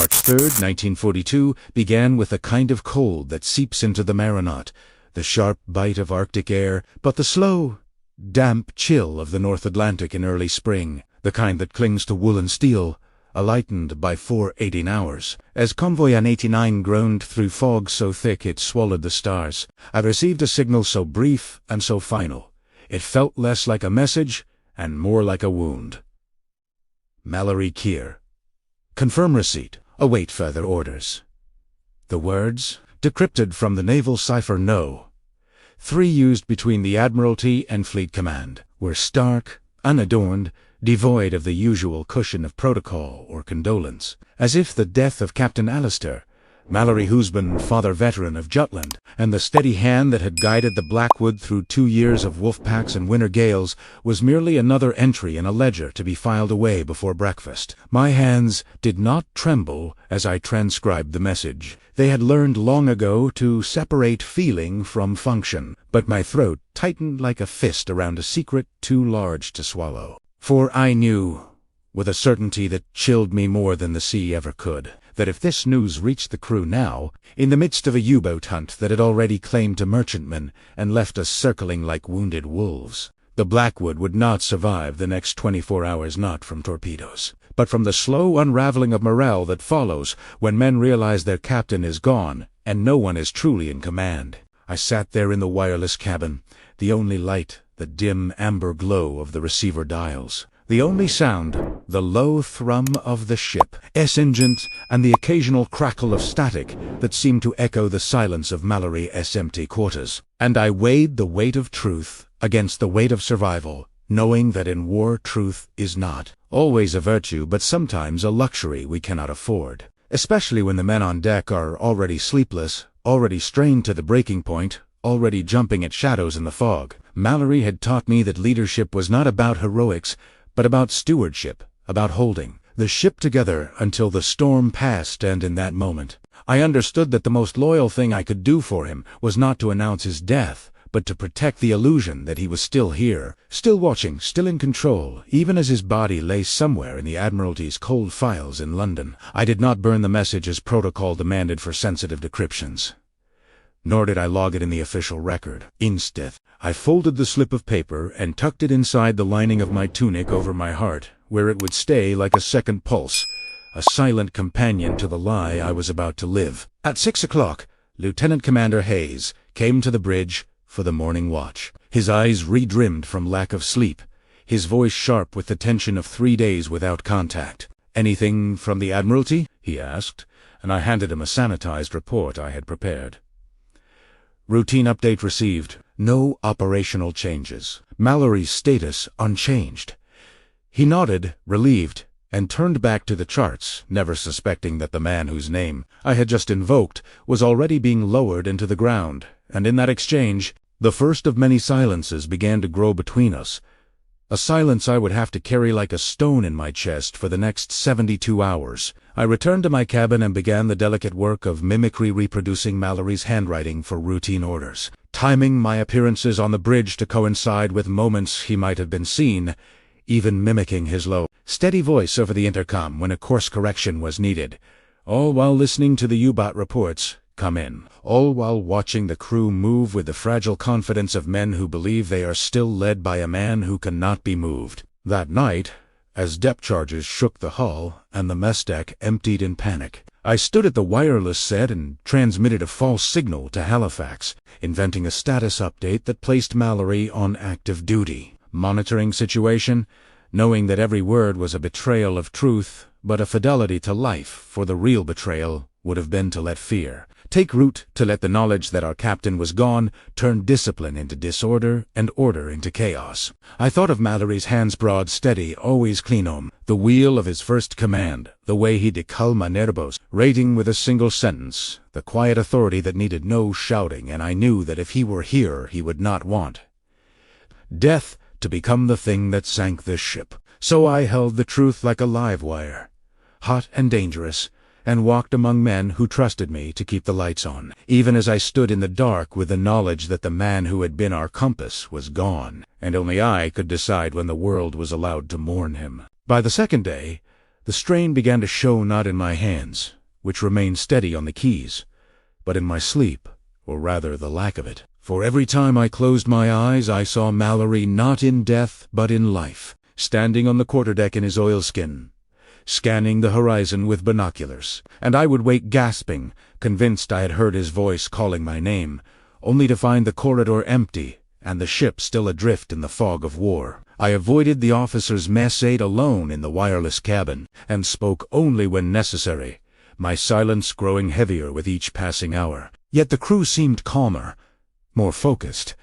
March 3rd, 1942, began with a kind of cold that seeps into the marinaut, the sharp bite of Arctic air, but the slow, damp chill of the North Atlantic in early spring, the kind that clings to wool and steel, lightened by 4 18 hours. As convoy on 89 groaned through fog so thick it swallowed the stars, I received a signal so brief and so final. It felt less like a message and more like a wound. Mallory KIA. Confirm receipt. Await further orders. The words, decrypted from the naval cipher No. 3 used between the Admiralty and Fleet Command, were stark, unadorned, devoid of the usual cushion of protocol or condolence, as if the death of Captain Alistair, Mallory husband, father veteran of Jutland, and the steady hand that had guided the Blackwood through 2 years of wolf packs and winter gales was merely another entry in a ledger to be filed away before breakfast. My hands did not tremble as I transcribed the message. They had learned long ago to separate feeling from function, but my throat tightened like a fist around a secret too large to swallow. For I knew, with a certainty that chilled me more than the sea ever could, that if this news reached the crew now, in the midst of a U-boat hunt that had already claimed a merchantman and left us circling like wounded wolves, the Blackwood would not survive the next 24 hours, not from torpedoes, but from the slow unraveling of morale that follows when men realize their captain is gone and no one is truly in command. I sat there in the wireless cabin, the only light, the dim amber glow of the receiver dials. The only sound, the low thrum of the ship's engines and the occasional crackle of static that seemed to echo the silence of Mallory's empty quarters. And I weighed the weight of truth against the weight of survival, knowing that in war truth is not always a virtue but sometimes a luxury we cannot afford, especially when the men on deck are already sleepless, already strained to the breaking point, already jumping at shadows in the fog. Mallory had taught me that leadership was not about heroics, but about stewardship, about holding the ship together until the storm passed, and in that moment, I understood that the most loyal thing I could do for him was not to announce his death, but to protect the illusion that he was still here, still watching, still in control, even as his body lay somewhere in the Admiralty's cold files in London. I did not burn the message as protocol demanded for sensitive decryptions, nor did I log it in the official record. Instead, I folded the slip of paper and tucked it inside the lining of my tunic over my heart, where it would stay like a second pulse, a silent companion to the lie I was about to live. At 6 o'clock, Lieutenant Commander Hayes came to the bridge for the morning watch, his eyes redrimmed from lack of sleep, his voice sharp with the tension of 3 days without contact. "Anything from the Admiralty?" he asked, and I handed him a sanitized report I had prepared. "Routine update received. No operational changes. Mallory's status unchanged." He nodded, relieved, and turned back to the charts, never suspecting that the man whose name I had just invoked was already being lowered into the ground, and in that exchange, the first of many silences began to grow between us, a silence I would have to carry like a stone in my chest for the next 72 hours. I returned to my cabin and began the delicate work of mimicry reproducing Mallory's handwriting for routine orders, timing my appearances on the bridge to coincide with moments he might have been seen, even mimicking his low, steady voice over the intercom when a course correction was needed, all while listening to the U-boat reports come in, all while watching the crew move with the fragile confidence of men who believe they are still led by a man who cannot be moved. That night, as depth charges shook the hull and the mess deck emptied in panic, I stood at the wireless set and transmitted a false signal to Halifax, inventing a status update that placed Mallory on active duty, monitoring situation, knowing that every word was a betrayal of truth, but a fidelity to life, for the real betrayal would have been to let fear take root, to let the knowledge that our captain was gone turn discipline into disorder and order into chaos. I thought of Mallory's hands broad, steady, always clean the wheel of his first command, the way he de calma nervos, rating with a single sentence, the quiet authority that needed no shouting, and I knew that if he were here he would not want death to become the thing that sank this ship. So I held the truth like a live wire, hot and dangerous, and walked among men who trusted me to keep the lights on, even as I stood in the dark with the knowledge that the man who had been our compass was gone, and only I could decide when the world was allowed to mourn him. By the second day, The strain began to show not in my hands, which remained steady on the keys, but in my sleep, or rather the lack of it. For every time I closed my eyes, I saw Mallory not in death, but in life, standing on the quarterdeck in his oilskin, scanning the horizon with binoculars, and I would wake gasping, convinced I had heard his voice calling my name, only to find the corridor empty and the ship still adrift in the fog of war. I avoided the officers' mess, ate alone in the wireless cabin, and spoke only when necessary, my silence growing heavier with each passing hour. Yet the crew seemed calmer, more focused,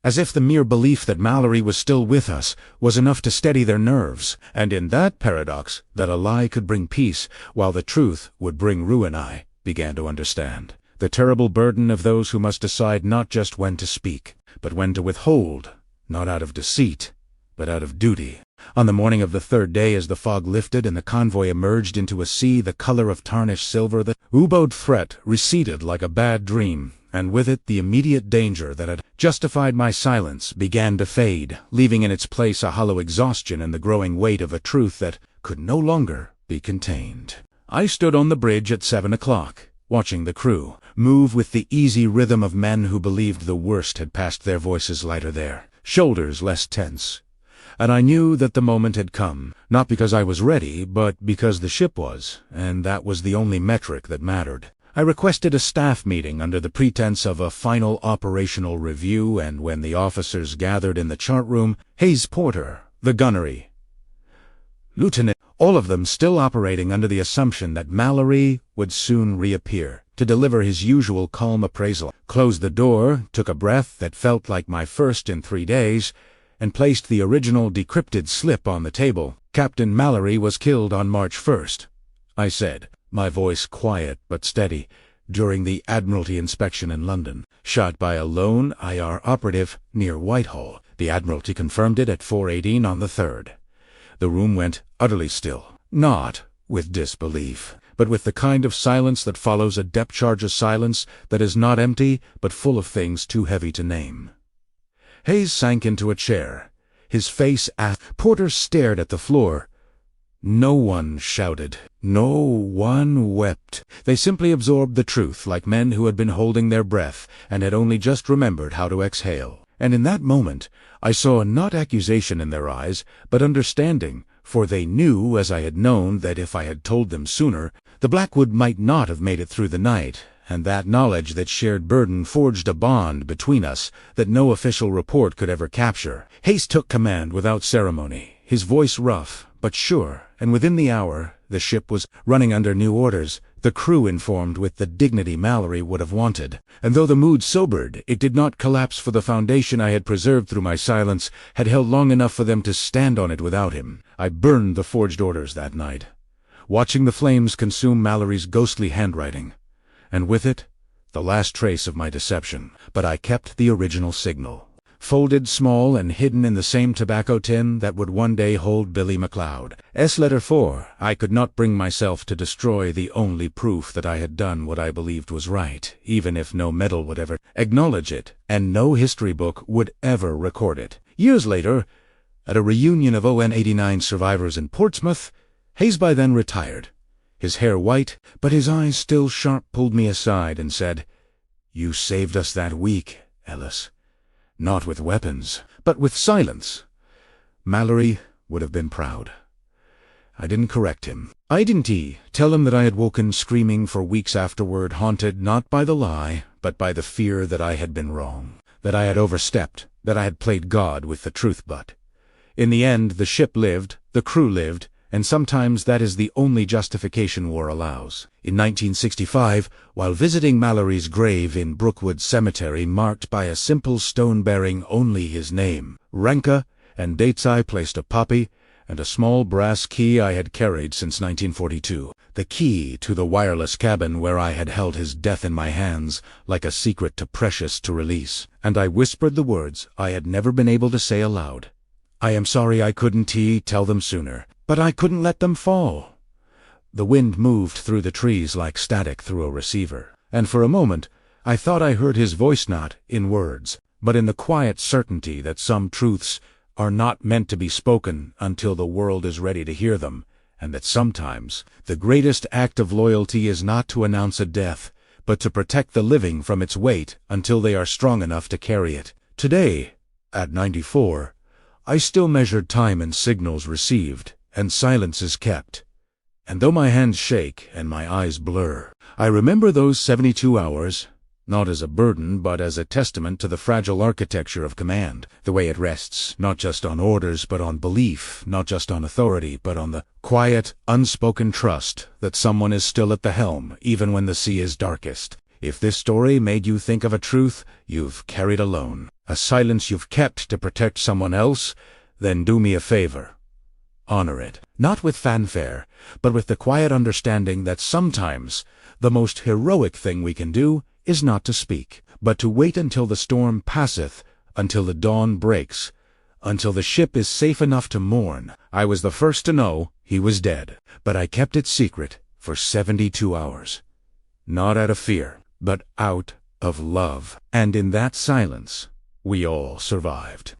as if the mere belief that Mallory was still with us was enough to steady their nerves, and in that paradox, that a lie could bring peace, while the truth would bring ruin, I began to understand. The terrible burden of those who must decide not just when to speak, but when to withhold, not out of deceit, but out of duty. On the morning of the third day, as the fog lifted and the convoy emerged into a sea the color of tarnished silver, the U-boat threat receded like a bad dream, and with it the immediate danger that had justified my silence began to fade, leaving in its place a hollow exhaustion and the growing weight of a truth that could no longer be contained. I stood on the bridge at 7 o'clock, watching the crew move with the easy rhythm of men who believed the worst had passed, their voices lighter there, shoulders less tense. And I knew that the moment had come, not because I was ready, but because the ship was, and that was the only metric that mattered. I requested a staff meeting under the pretense of a final operational review, and when the officers gathered in the chart room, Hayes Porter, the gunnery, Lieutenant, all of them still operating under the assumption that Mallory would soon reappear to deliver his usual calm appraisal, closed the door, took a breath that felt like my first in 3 days, and placed the original decrypted slip on the table. "Captain Mallory was killed on March 1st, I said, my voice quiet but steady, during the Admiralty inspection in London. Shot by a lone IR operative near Whitehall. The Admiralty confirmed it at 4:18 on the 3rd. The room went utterly still, not with disbelief, but with the kind of silence that follows a depth charge, silence that is not empty, but full of things too heavy to name. Hayes sank into a chair, his face aft. Porter stared at the floor. No one shouted. No one wept. They simply absorbed the truth like men who had been holding their breath and had only just remembered how to exhale. And in that moment, I saw not accusation in their eyes, but understanding, for they knew, as I had known, that if I had told them sooner, the Blackwood might not have made it through the night, and that knowledge, that shared burden, forged a bond between us that no official report could ever capture. Hayes took command without ceremony, his voice rough, but sure, and within the hour, the ship was running under new orders, the crew informed with the dignity Mallory would have wanted. And though the mood sobered, it did not collapse, for the foundation I had preserved through my silence had held long enough for them to stand on it without him. I burned the forged orders that night, watching the flames consume Mallory's ghostly handwriting, and with it, the last trace of my deception. But I kept the original signal, folded small and hidden in the same tobacco tin that would one day hold Billy McLeod's letter. For I could not bring myself to destroy the only proof that I had done what I believed was right, even if no medal would ever acknowledge it, and no history book would ever record it. Years later, at a reunion of ON 89 survivors in Portsmouth, Hayes, by then retired, his hair white, but his eyes still sharp, pulled me aside and said, "You saved us that week, Ellis. Not with weapons, but with silence." Mallory would have been proud. I didn't correct him. I didn't tell him that I had woken screaming for weeks afterward, haunted not by the lie, but by the fear that I had been wrong, that I had overstepped, that I had played God with the truth. But in the end, the ship lived, the crew lived, and sometimes that is the only justification war allows. In 1965, while visiting Mallory's grave in Brookwood Cemetery, marked by a simple stone bearing only his name, ranka, and dates, I placed a poppy and a small brass key I had carried since 1942, the key to the wireless cabin where I had held his death in my hands, like a secret too precious to release, and I whispered the words I had never been able to say aloud. "I am sorry I couldn't tell them sooner, but I couldn't let them fall." The wind moved through the trees like static through a receiver, and for a moment I thought I heard his voice, not in words, but in the quiet certainty that some truths are not meant to be spoken until the world is ready to hear them, and that sometimes the greatest act of loyalty is not to announce a death, but to protect the living from its weight until they are strong enough to carry it. Today, at 94, I still measure time in signals received and silences kept. And though my hands shake and my eyes blur, I remember those 72 hours, not as a burden but as a testament to the fragile architecture of command, the way it rests not just on orders but on belief, not just on authority but on the quiet, unspoken trust that someone is still at the helm even when the sea is darkest. If this story made you think of a truth you've carried alone, a silence you've kept to protect someone else, then do me a favor. Honor it, not with fanfare, but with the quiet understanding that sometimes the most heroic thing we can do is not to speak, but to wait until the storm passeth, until the dawn breaks, until the ship is safe enough to mourn. I was the first to know he was dead, but I kept it secret for 72 hours. Not out of fear, but out of love. And in that silence, we all survived.